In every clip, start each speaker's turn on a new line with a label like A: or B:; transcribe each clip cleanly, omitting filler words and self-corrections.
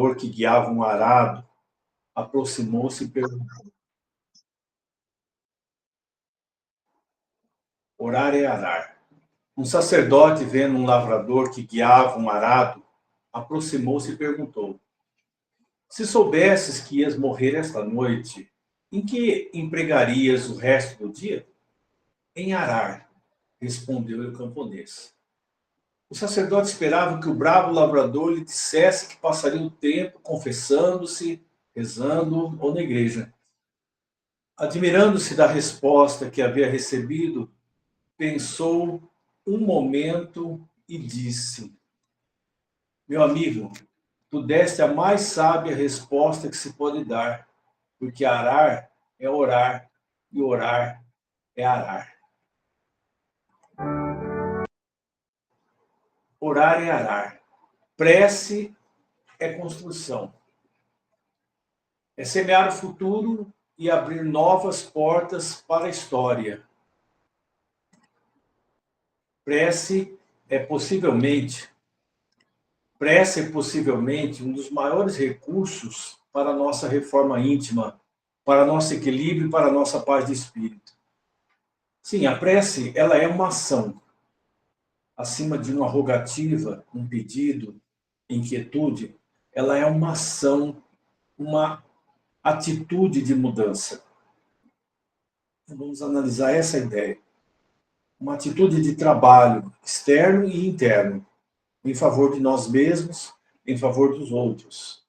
A: lavrador que guiava um arado aproximou-se e perguntou. Orar é arar. Um sacerdote, vendo um lavrador que guiava um arado, aproximou-se e perguntou: se soubesses que ias morrer esta noite, em que empregarias o resto do dia? Em arar, respondeu o camponês. O sacerdote esperava que o bravo lavrador lhe dissesse que passaria o tempo confessando-se, rezando ou na igreja. Admirando-se da resposta que havia recebido, pensou um momento e disse: meu amigo, tu deste a mais sábia resposta que se pode dar, porque arar é orar e orar é arar. Orar é arar. Prece é construção. É semear o futuro e abrir novas portas para a história. Prece é possivelmente um dos maiores recursos para a nossa reforma íntima, para nosso equilíbrio e para a nossa paz de espírito. Sim, a prece, ela é uma ação, acima de uma rogativa, um pedido, inquietude, ela é uma ação, uma atitude de mudança. Vamos analisar essa ideia. Uma atitude de trabalho externo e interno, em favor de nós mesmos, em favor dos outros.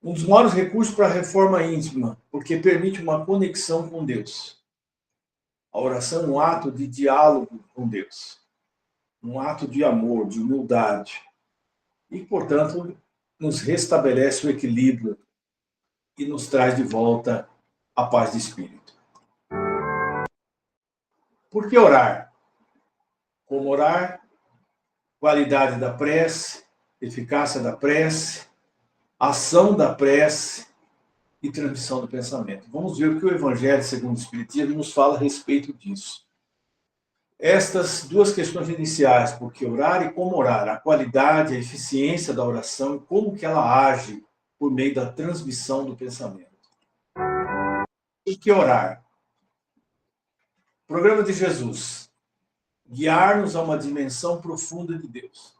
A: Um dos maiores recursos para a reforma íntima, porque permite uma conexão com Deus. A oração é um ato de diálogo com Deus, um ato de amor, de humildade, e, portanto, nos restabelece o equilíbrio e nos traz de volta a paz de espírito. Por que orar? Como orar? Qualidade da prece, eficácia da prece, ação da prece e transmissão do pensamento. Vamos ver o que o Evangelho segundo o Espiritismo nos fala a respeito disso. Estas duas questões iniciais, por que orar e como orar, a qualidade, a eficiência da oração, como que ela age por meio da transmissão do pensamento. Por que orar? Programa de Jesus. Guiar-nos a uma dimensão profunda de Deus.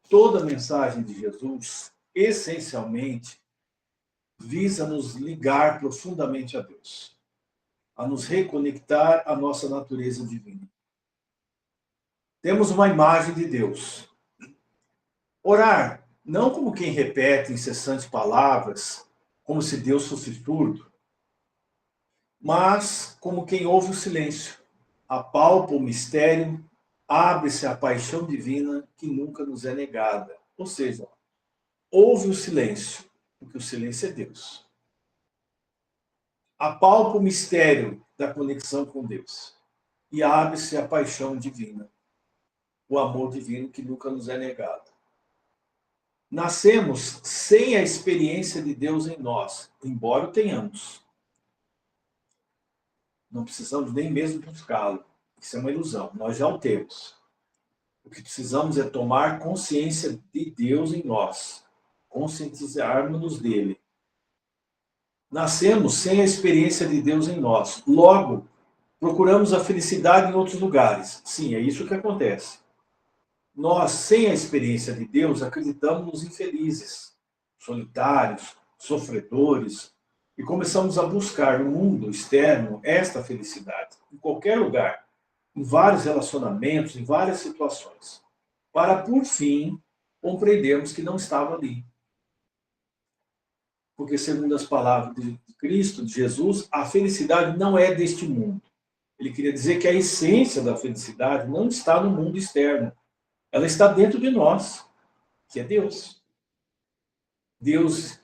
A: Toda a mensagem de Jesus, essencialmente, visa nos ligar profundamente a Deus, a nos reconectar à nossa natureza divina. Temos uma imagem de Deus. Orar, não como quem repete incessantes palavras, como se Deus fosse surdo, mas como quem ouve o silêncio, apalpa o mistério, abre-se à paixão divina que nunca nos é negada. Ou seja, ouve o silêncio, porque o silêncio é Deus. Apalpa o mistério da conexão com Deus e abre-se à paixão divina, o amor divino que nunca nos é negado. Nascemos sem a experiência de Deus em nós, embora o tenhamos. Não precisamos nem mesmo buscá-lo. Isso é uma ilusão, nós já o temos. O que precisamos é tomar consciência de Deus em nós, conscientizarmos-nos dele. Nascemos sem a experiência de Deus em nós. Logo, procuramos a felicidade em outros lugares. Sim, é isso que acontece. Nós, sem a experiência de Deus, acreditamos nos infelizes, solitários, sofredores, e começamos a buscar no mundo externo esta felicidade, em qualquer lugar, em vários relacionamentos, em várias situações, para, por fim, compreendermos que não estava ali. Porque, segundo as palavras de Cristo, de Jesus, a felicidade não é deste mundo. Ele queria dizer que a essência da felicidade não está no mundo externo. Ela está dentro de nós, que é Deus. Deus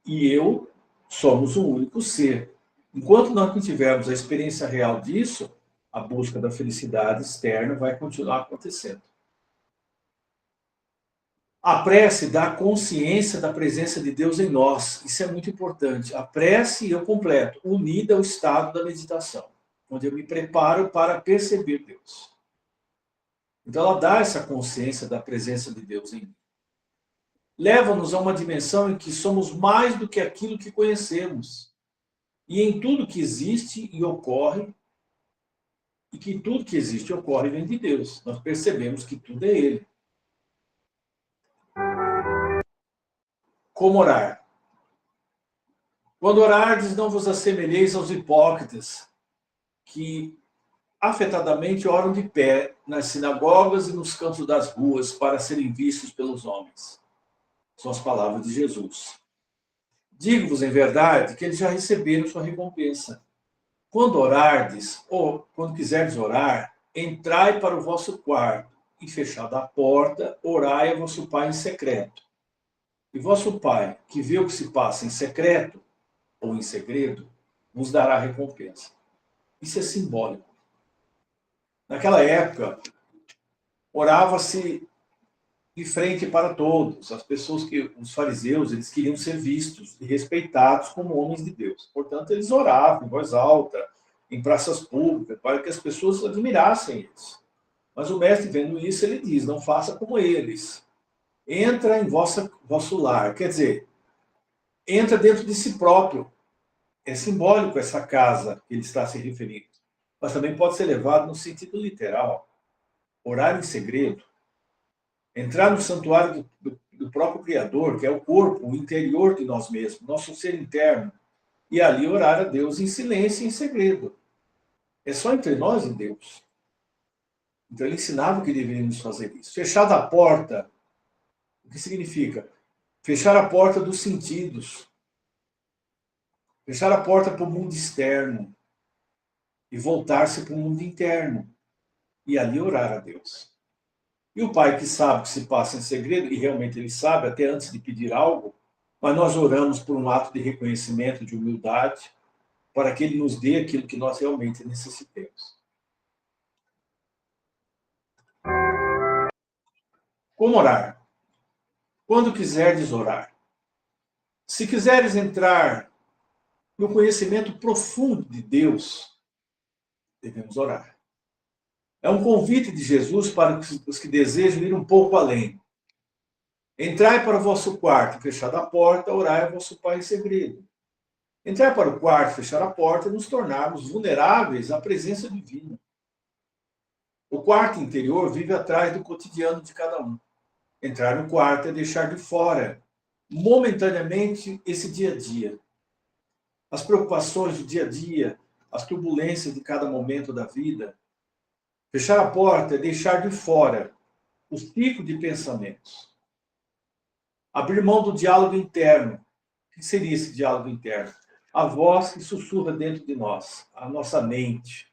A: e eu somos um único ser. Enquanto nós não tivermos a experiência real disso, a busca da felicidade externa vai continuar acontecendo. A prece dá consciência da presença de Deus em nós. Isso é muito importante. A prece, eu completo, unida ao estado da meditação, onde eu me preparo para perceber Deus. Então ela dá essa consciência da presença de Deus em mim. levam-nos a uma dimensão em que somos mais do que aquilo que conhecemos. E em tudo que existe e ocorre, e que tudo que existe e ocorre vem de Deus. Nós percebemos que tudo é Ele. Como orar? Quando orardes, não vos assemelheis aos hipócritas, que afetadamente oram de pé nas sinagogas e nos cantos das ruas para serem vistos pelos homens. São as palavras de Jesus. Digo-vos em verdade que eles já receberam sua recompensa. Quando orardes, ou quando quiserdes orar, entrai para o vosso quarto e, fechada a porta, orai a vosso Pai em secreto. E vosso Pai, que vê o que se passa em secreto, ou em segredo, vos dará recompensa. Isso é simbólico. Naquela época, orava-se de frente para todos. As pessoas os fariseus, eles queriam ser vistos e respeitados como homens de Deus. Portanto, eles oravam em voz alta, em praças públicas, para que as pessoas admirassem eles. Mas o mestre, vendo isso, ele diz, não faça como eles. Entra em vosso lar. Quer dizer, entra dentro de si próprio. É simbólico essa casa que ele está se referindo. Mas também pode ser levado no sentido literal. Orar em segredo. Entrar no santuário do próprio Criador, que é o corpo, o interior de nós mesmos, nosso ser interno. E ali orar a Deus em silêncio e em segredo. É só entre nós e Deus. Então ele ensinava que deveríamos fazer isso. Fechada a porta, o que significa? Fechar a porta dos sentidos. Fechar a porta para o mundo externo. E voltar-se para o mundo interno. E ali orar a Deus. E o Pai que sabe o que se passa em segredo, e realmente ele sabe, até antes de pedir algo, mas nós oramos por um ato de reconhecimento, de humildade, para que ele nos dê aquilo que nós realmente necessitemos. Como orar? Quando quiserdes orar. Se quiseres entrar no conhecimento profundo de Deus, devemos orar. É um convite de Jesus para os que desejam ir um pouco além. Entrai para o vosso quarto, fechada a porta, orai a vosso Pai em segredo. Entrar para o quarto, fechar a porta e nos tornarmos vulneráveis à presença divina. O quarto interior vive atrás do cotidiano de cada um. Entrar no quarto é deixar de fora, momentaneamente, esse dia a dia. As preocupações do dia a dia, as turbulências de cada momento da vida. Fechar a porta é deixar de fora o ciclo de pensamentos. Abrir mão do diálogo interno. O que seria esse diálogo interno? A voz que sussurra dentro de nós, a nossa mente.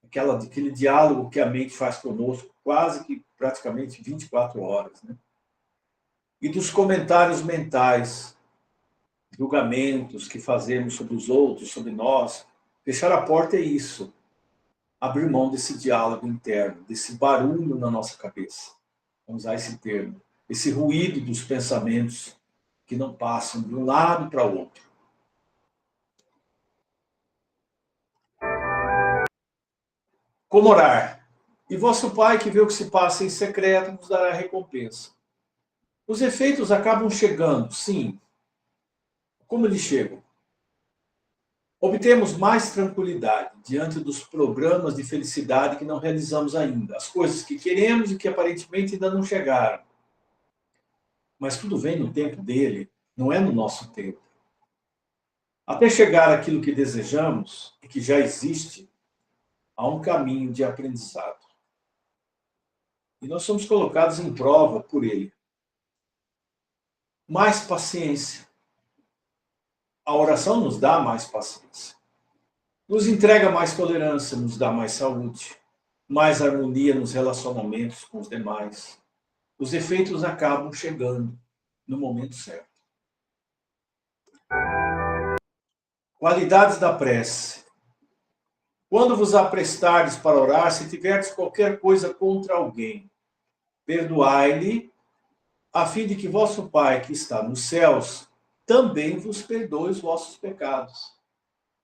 A: Aquele diálogo que a mente faz conosco quase que praticamente 24 horas. Né? E dos comentários mentais, julgamentos que fazemos sobre os outros, sobre nós. Fechar a porta é isso. Abrir mão desse diálogo interno, desse barulho na nossa cabeça. Vamos usar esse termo. Esse ruído dos pensamentos que não passam de um lado para o outro. Como orar? E vosso Pai, que vê o que se passa em secreto, nos dará recompensa. Os efeitos acabam chegando, sim. Como eles chegam? Obtemos mais tranquilidade diante dos programas de felicidade que não realizamos ainda. As coisas que queremos e que aparentemente ainda não chegaram. Mas tudo vem no tempo dele, não é no nosso tempo. Até chegar àquilo que desejamos e que já existe, há um caminho de aprendizado. E nós somos colocados em prova por ele. Mais paciência. A oração nos dá mais paciência. Nos entrega mais tolerância, nos dá mais saúde, mais harmonia nos relacionamentos com os demais. Os efeitos acabam chegando no momento certo. Qualidades da prece. Quando vos aprestardes para orar, se tiverdes qualquer coisa contra alguém, perdoai-lhe, a fim de que vosso Pai, que está nos céus, também vos perdoe os vossos pecados.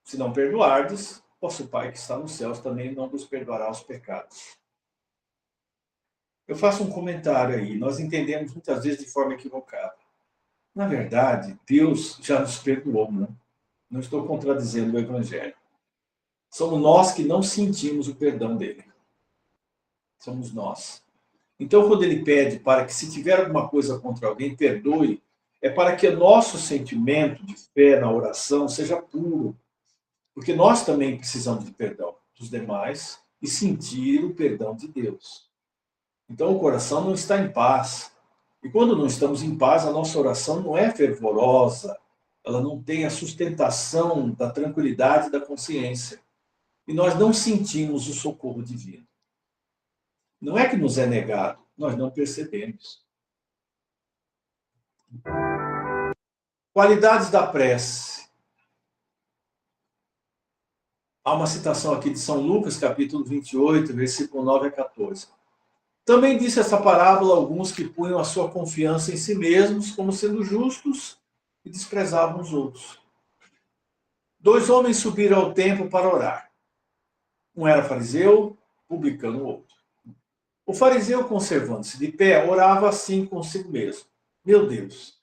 A: Se não perdoardes, vosso Pai, que está nos céus, também não vos perdoará os pecados. Eu faço um comentário aí. Nós entendemos muitas vezes de forma equivocada. Na verdade, Deus já nos perdoou, né? Não estou contradizendo o Evangelho. Somos nós que não sentimos o perdão dele. Somos nós. Então, quando ele pede para que, se tiver alguma coisa contra alguém, perdoe, é para que o nosso sentimento de fé na oração seja puro. Porque nós também precisamos de perdão dos demais e sentir o perdão de Deus. Então, o coração não está em paz. E quando não estamos em paz, a nossa oração não é fervorosa, ela não tem a sustentação da tranquilidade da consciência. E nós não sentimos o socorro divino. Não é que nos é negado, nós não percebemos. Qualidades da prece. Há uma citação aqui de São Lucas, capítulo 28, versículo 9 a 14. Também disse essa parábola a alguns que punham a sua confiança em si mesmos como sendo justos e desprezavam os outros. 2 homens subiram ao templo para orar. Um era fariseu, publicano o outro. O fariseu, conservando-se de pé, orava assim consigo mesmo. Meu Deus,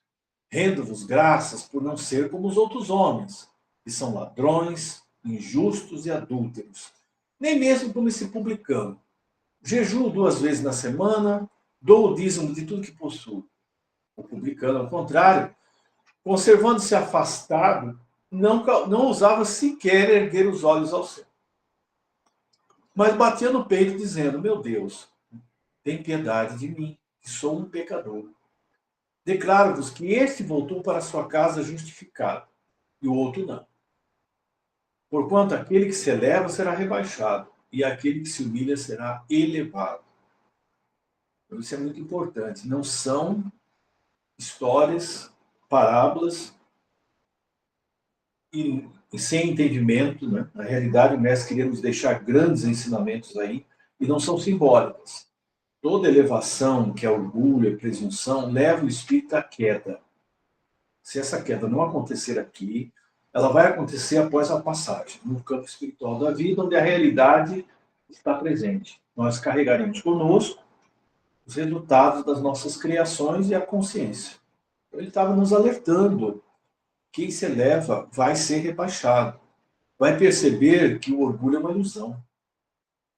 A: rendo-vos graças por não ser como os outros homens, que são ladrões, injustos e adúlteros, nem mesmo como esse publicano. Jejuo 2 vezes na semana, dou o dízimo de tudo que possuo. O publicano, ao contrário, conservando-se afastado, não ousava sequer erguer os olhos ao céu. Mas batia no peito, dizendo, meu Deus, tem piedade de mim, que sou um pecador. Declaro-vos que este voltou para sua casa justificado, e o outro não. Porquanto aquele que se eleva será rebaixado, e aquele que se humilha será elevado. Então, isso é muito importante. Não são histórias, parábolas, e sem entendimento, né? Na realidade, o mestre queria nos deixar grandes ensinamentos aí, e não são simbólicas. Toda elevação, que é orgulho, é presunção, leva o espírito à queda. Se essa queda não acontecer aqui, ela vai acontecer após a passagem, no campo espiritual da vida, onde a realidade está presente. Nós carregaremos conosco os resultados das nossas criações e a consciência. Então, ele estava nos alertando. Quem se eleva vai ser rebaixado. Vai perceber que o orgulho é uma ilusão.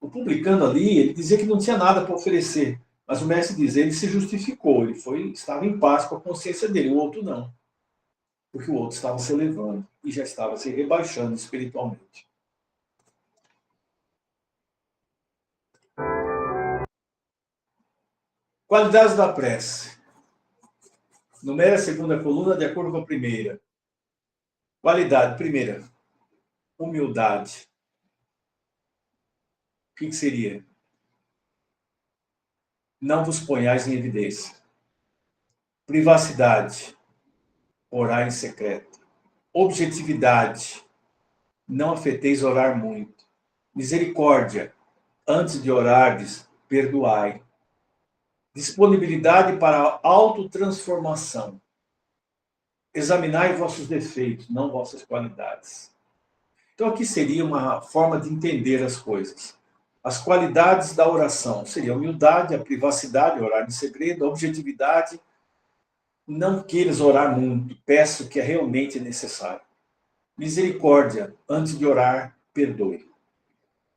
A: O publicano ali, ele dizia que não tinha nada para oferecer. Mas o mestre diz, ele se justificou, estava em paz com a consciência dele, o outro não. Porque o outro estava se elevando e já estava se rebaixando espiritualmente. Qualidades da prece. Numere a segunda coluna de acordo com a primeira. Qualidade, primeira, humildade. O que seria? Não vos ponhais em evidência. Privacidade, orar em secreto. Objetividade, não afeteis orar muito. Misericórdia, antes de orardes, perdoai. Disponibilidade para a autotransformação. Examinai vossos defeitos, não vossas qualidades. Então, aqui seria uma forma de entender as coisas. As qualidades da oração seria a humildade, a privacidade, orar em segredo, a objetividade, não queiras orar muito, peço que é realmente necessário. Misericórdia, antes de orar, perdoe.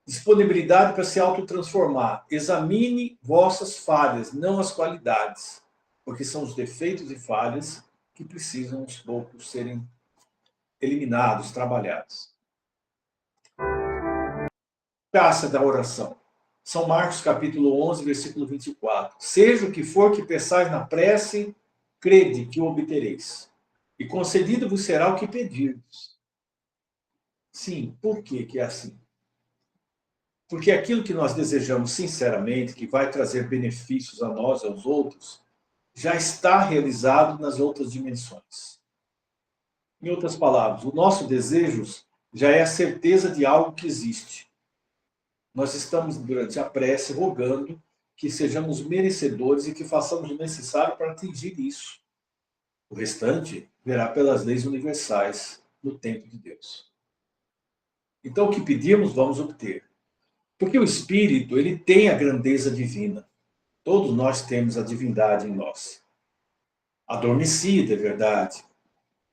A: Disponibilidade para se autotransformar. Examine vossas falhas, não as qualidades, porque são os defeitos e falhas que precisam, aos poucos, serem eliminados, trabalhados. Graça da oração. São Marcos, capítulo 11, versículo 24. Seja o que for que peçais na prece, crede que o obtereis. E concedido vos será o que pedirdes. Sim, por que é assim? Porque aquilo que nós desejamos sinceramente, que vai trazer benefícios a nós e aos outros, já está realizado nas outras dimensões. Em outras palavras, o nosso desejo já é a certeza de algo que existe. Nós estamos, durante a prece, rogando que sejamos merecedores e que façamos o necessário para atingir isso. O restante virá pelas leis universais no tempo de Deus. Então, o que pedimos, vamos obter. Porque o Espírito, ele tem a grandeza divina. Todos nós temos a divindade em nós. adormecida, é verdade,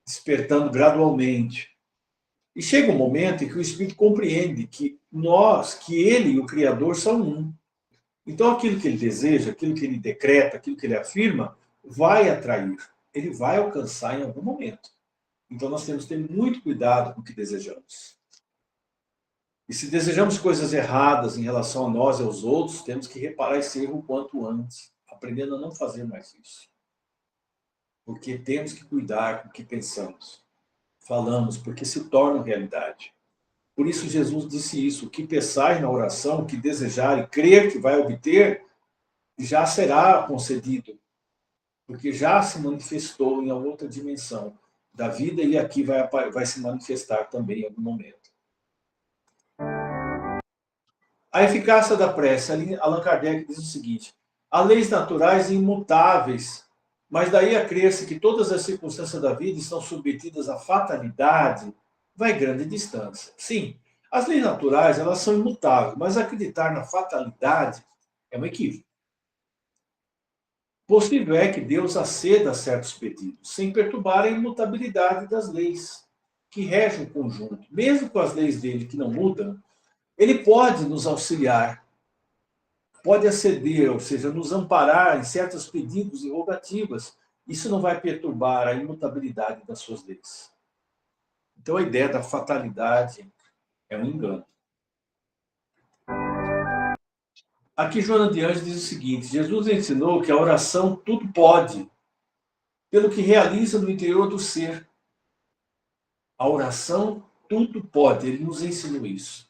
A: despertando gradualmente. E chega um momento em que o espírito compreende que ele e o Criador são um. Então, aquilo que ele deseja, aquilo que ele decreta, aquilo que ele afirma, vai atrair, ele vai alcançar em algum momento. Então, nós temos que ter muito cuidado com o que desejamos. E se desejamos coisas erradas em relação a nós e aos outros, temos que reparar esse erro o quanto antes, aprendendo a não fazer mais isso. Porque temos que cuidar com o que pensamos, falamos, porque se torna realidade. Por isso Jesus disse isso: o que pensar na oração, o que desejar e crer que vai obter, já será concedido, porque já se manifestou em outra dimensão da vida e aqui vai se manifestar também em algum momento. A eficácia da prece, Allan Kardec diz o seguinte: há leis naturais e imutáveis, mas daí a crer-se que todas as circunstâncias da vida estão submetidas à fatalidade, vai grande distância. Sim, as leis naturais elas são imutáveis, mas acreditar na fatalidade é um equívoco. Possível é que Deus aceda a certos pedidos, sem perturbar a imutabilidade das leis que regem o conjunto. Mesmo com as leis dele que não mudam, ele pode nos auxiliar, pode aceder, ou seja, nos amparar em certos pedidos e rogativas. Isso não vai perturbar a imutabilidade das suas leis. Então, a ideia da fatalidade é um engano. Aqui, Joana de Anjos diz o seguinte: Jesus ensinou que a oração tudo pode, pelo que realiza no interior do ser. A oração tudo pode, ele nos ensinou isso.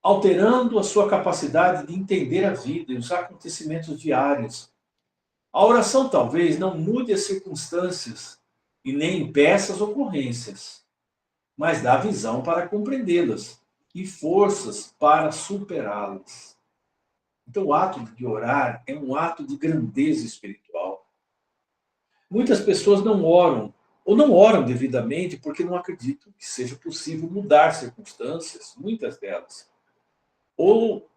A: Alterando a sua capacidade de entender a vida e os acontecimentos diários. A oração talvez não mude as circunstâncias e nem impeça as ocorrências, mas dá visão para compreendê-las e forças para superá-las. Então, o ato de orar é um ato de grandeza espiritual. Muitas pessoas não oram, ou não oram devidamente porque não acreditam que seja possível mudar circunstâncias, muitas delas, ou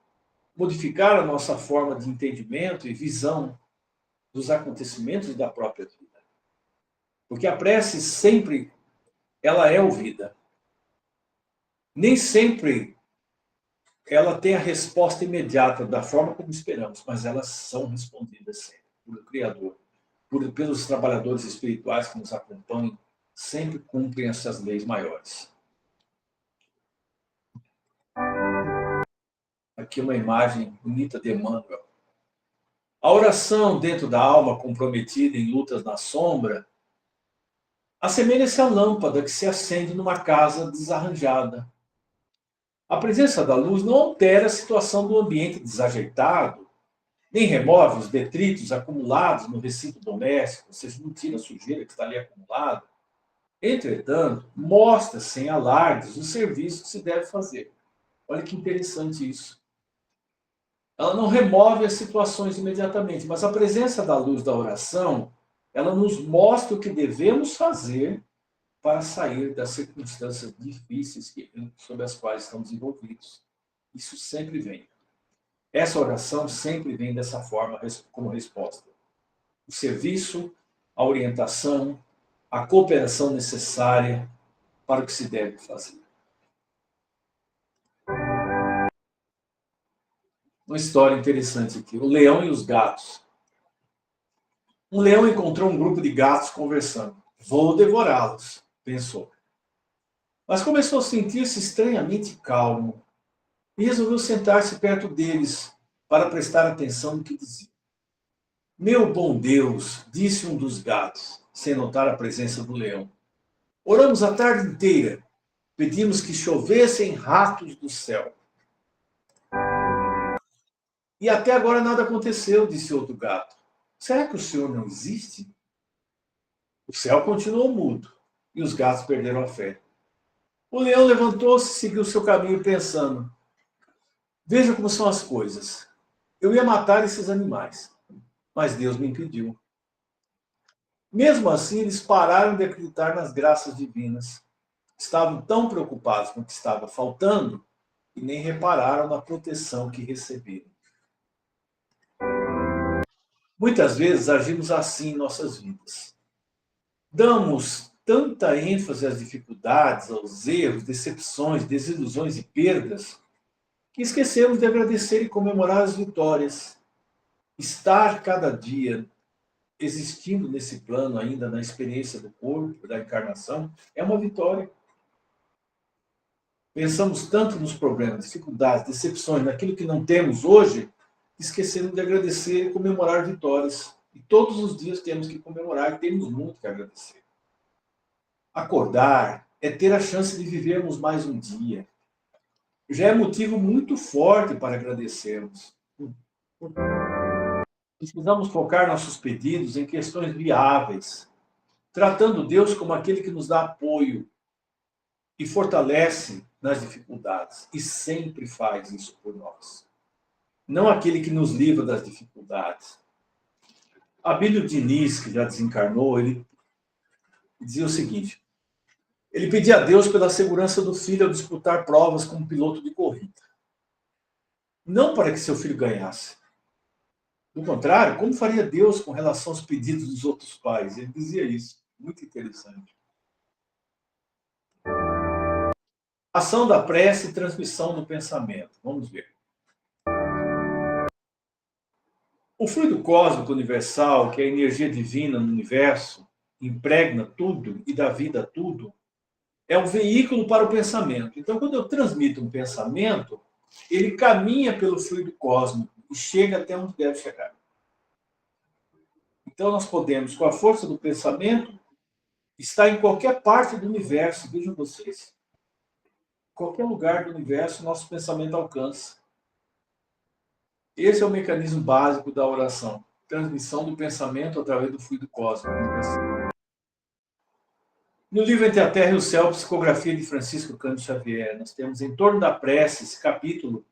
A: modificar a nossa forma de entendimento e visão dos acontecimentos da própria vida. Porque a prece sempre ela é ouvida. Nem sempre ela tem a resposta imediata da forma como esperamos, mas elas são respondidas sempre pelo Criador, pelos trabalhadores espirituais que nos acompanham, sempre cumprem essas leis maiores. Aqui uma imagem bonita de Emmanuel. A oração dentro da alma comprometida em lutas na sombra assemelha-se à lâmpada que se acende numa casa desarranjada. A presença da luz não altera a situação do ambiente desajeitado, nem remove os detritos acumulados no recinto doméstico, ou seja, não tira a sujeira que está ali acumulada. Entretanto, mostra sem alardes o serviço que se deve fazer. Olha que interessante isso. Ela não remove as situações imediatamente, mas a presença da luz da oração, ela nos mostra o que devemos fazer para sair das circunstâncias difíceis sobre as quais estamos envolvidos. Isso sempre vem. Essa oração sempre vem dessa forma como resposta. O serviço, a orientação, a cooperação necessária para o que se deve fazer. Uma história interessante aqui. O leão e os gatos. Um leão encontrou um grupo de gatos conversando. Vou devorá-los, pensou. Mas começou a sentir-se estranhamente calmo e resolveu sentar-se perto deles para prestar atenção no que dizia. Meu bom Deus, disse um dos gatos, sem notar a presença do leão. Oramos a tarde inteira. Pedimos que chovessem ratos do céu. E até agora nada aconteceu, disse outro gato. Será que o senhor não existe? O céu continuou mudo e os gatos perderam a fé. O leão levantou-se e seguiu seu caminho pensando. Veja como são as coisas. Eu ia matar esses animais, mas Deus me impediu. Mesmo assim, eles pararam de acreditar nas graças divinas. Estavam tão preocupados com o que estava faltando e nem repararam na proteção que receberam. Muitas vezes agimos assim em nossas vidas. Damos tanta ênfase às dificuldades, aos erros, decepções, desilusões e perdas, que esquecemos de agradecer e comemorar as vitórias. Estar cada dia existindo nesse plano ainda, na experiência do corpo, da encarnação, é uma vitória. Pensamos tanto nos problemas, dificuldades, decepções, naquilo que não temos hoje, esquecendo de agradecer e comemorar vitórias. E todos os dias temos que comemorar e temos muito que agradecer. Acordar é ter a chance de vivermos mais um dia. Já é motivo muito forte para agradecermos. Precisamos focar nossos pedidos em questões viáveis, tratando Deus como aquele que nos dá apoio e fortalece nas dificuldades, e sempre faz isso por nós. Não aquele que nos livra das dificuldades. Abílio Diniz, que já desencarnou, ele dizia o seguinte: ele pedia a Deus pela segurança do filho ao disputar provas como piloto de corrida. Não para que seu filho ganhasse. Do contrário, como faria Deus com relação aos pedidos dos outros pais? Ele dizia isso. Muito interessante. Ação da prece e transmissão do pensamento. Vamos ver. O fluido cósmico universal, que é a energia divina no universo, impregna tudo e dá vida a tudo, é um veículo para o pensamento. Então, quando eu transmito um pensamento, ele caminha pelo fluido cósmico e chega até onde deve chegar. Então, nós podemos, com a força do pensamento, estar em qualquer parte do universo. Vejam vocês. Qualquer lugar do universo, nosso pensamento alcança. Esse é o mecanismo básico da oração. Transmissão do pensamento através do fluido cósmico. No livro Entre a Terra e o Céu, Psicografia de Francisco Cândido Xavier, nós temos Em Torno da Prece, esse capítulo,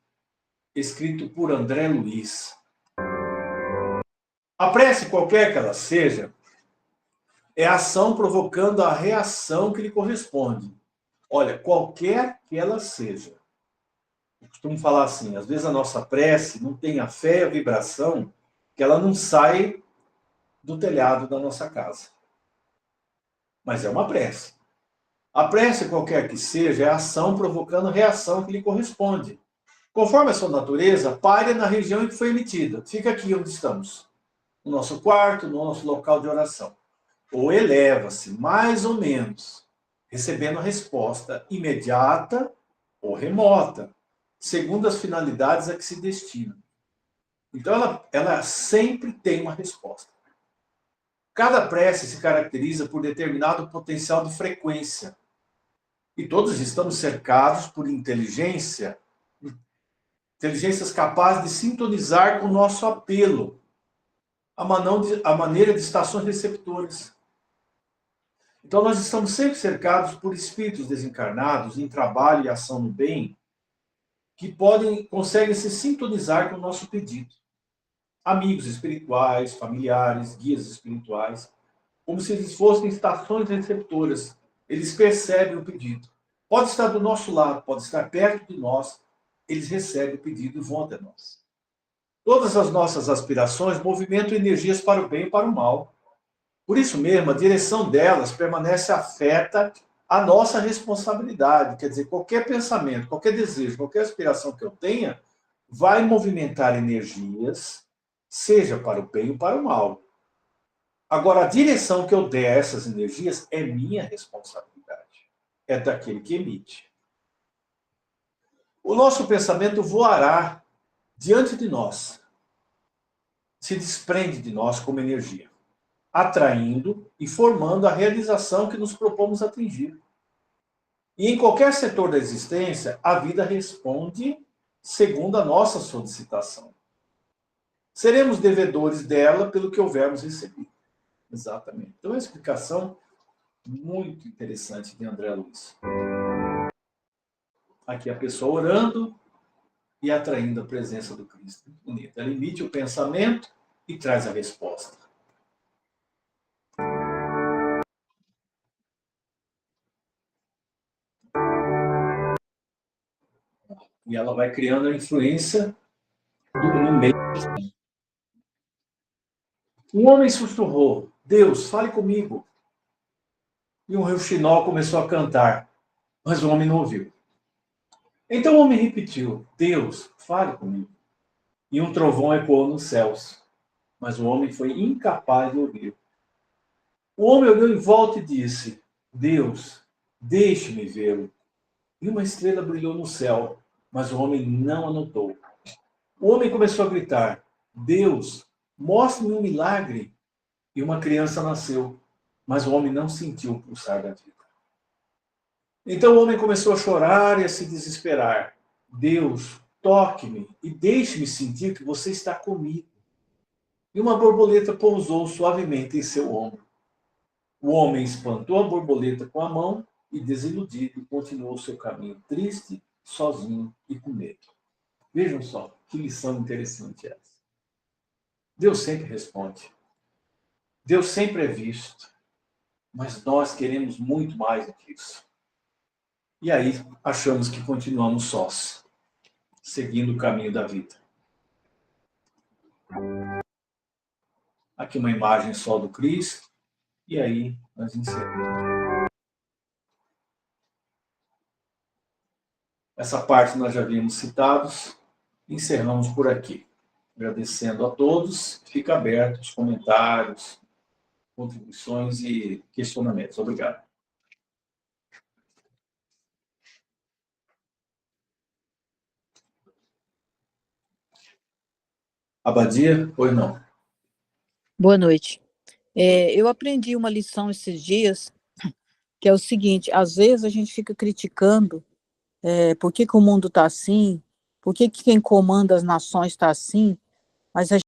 A: escrito por André Luiz. A prece, qualquer que ela seja, é a ação provocando a reação que lhe corresponde. Olha, qualquer que ela seja. Eu costumo falar assim, às vezes a nossa prece não tem a fé e a vibração que ela não sai do telhado da nossa casa. Mas é uma prece. A prece, qualquer que seja, é a ação provocando a reação que lhe corresponde. Conforme a sua natureza, pare na região em que foi emitida. Fica aqui onde estamos. No nosso quarto, no nosso local de oração. Ou eleva-se, mais ou menos, recebendo a resposta imediata ou remota, segundo as finalidades a que se destina. Então, ela sempre tem uma resposta. Cada prece se caracteriza por determinado potencial de frequência. E todos estamos cercados por inteligências capazes de sintonizar com o nosso apelo, a maneira de estações receptoras. Então, nós estamos sempre cercados por espíritos desencarnados em trabalho e ação no bem, que conseguem se sintonizar com o nosso pedido. Amigos espirituais, familiares, guias espirituais, como se eles fossem estações receptoras. Eles percebem o pedido. Pode estar do nosso lado, pode estar perto de nós, eles recebem o pedido e vão até nós. Todas as nossas aspirações movimentam energias para o bem e para o mal. Por isso mesmo, a direção delas permanece afeta a nossa responsabilidade. Quer dizer, qualquer pensamento, qualquer desejo, qualquer aspiração que eu tenha, vai movimentar energias, seja para o bem ou para o mal. Agora, a direção que eu der a essas energias é minha responsabilidade. É daquele que emite. O nosso pensamento voará diante de nós, se desprende de nós como energia, atraindo e formando a realização que nos propomos atingir. E em qualquer setor da existência, a vida responde segundo a nossa solicitação. Seremos devedores dela pelo que houvermos recebido. Exatamente. Então, é uma explicação muito interessante de André Luiz. Aqui a pessoa orando e atraindo a presença do Cristo. Muito bonito. Ela emite o pensamento e traz a resposta. E ela vai criando a influência no meio. Um homem sussurrou: Deus, fale comigo. E um rouxinol começou a cantar, mas o homem não ouviu. Então o homem repetiu: Deus, fale comigo. E um trovão ecoou nos céus, mas o homem foi incapaz de ouvir. O homem olhou em volta e disse: Deus, deixe-me vê-lo. E uma estrela brilhou no céu, mas o homem não a notou. O homem começou a gritar: Deus, mostre-me um milagre. E uma criança nasceu, mas o homem não sentiu o pulsar da vida. Então o homem começou a chorar e a se desesperar. Deus, toque-me e deixe-me sentir que você está comigo. E uma borboleta pousou suavemente em seu ombro. O homem espantou a borboleta com a mão e, desiludido, continuou seu caminho triste, sozinho e com medo. Vejam só, que lição interessante é essa. Deus sempre responde. Deus sempre é visto. Mas nós queremos muito mais do que isso. E aí achamos que continuamos sós, seguindo o caminho da vida. Aqui uma imagem só do Cristo. E aí nós encerramos. Essa parte nós já havíamos citados. Encerramos por aqui. Agradecendo a todos. Fica aberto os comentários, contribuições e questionamentos. Obrigado. Abadia? Pois não.
B: Boa noite. Eu aprendi uma lição esses dias, que é o seguinte: às vezes a gente fica criticando por que o mundo está assim, por que quem comanda as nações está assim, mas a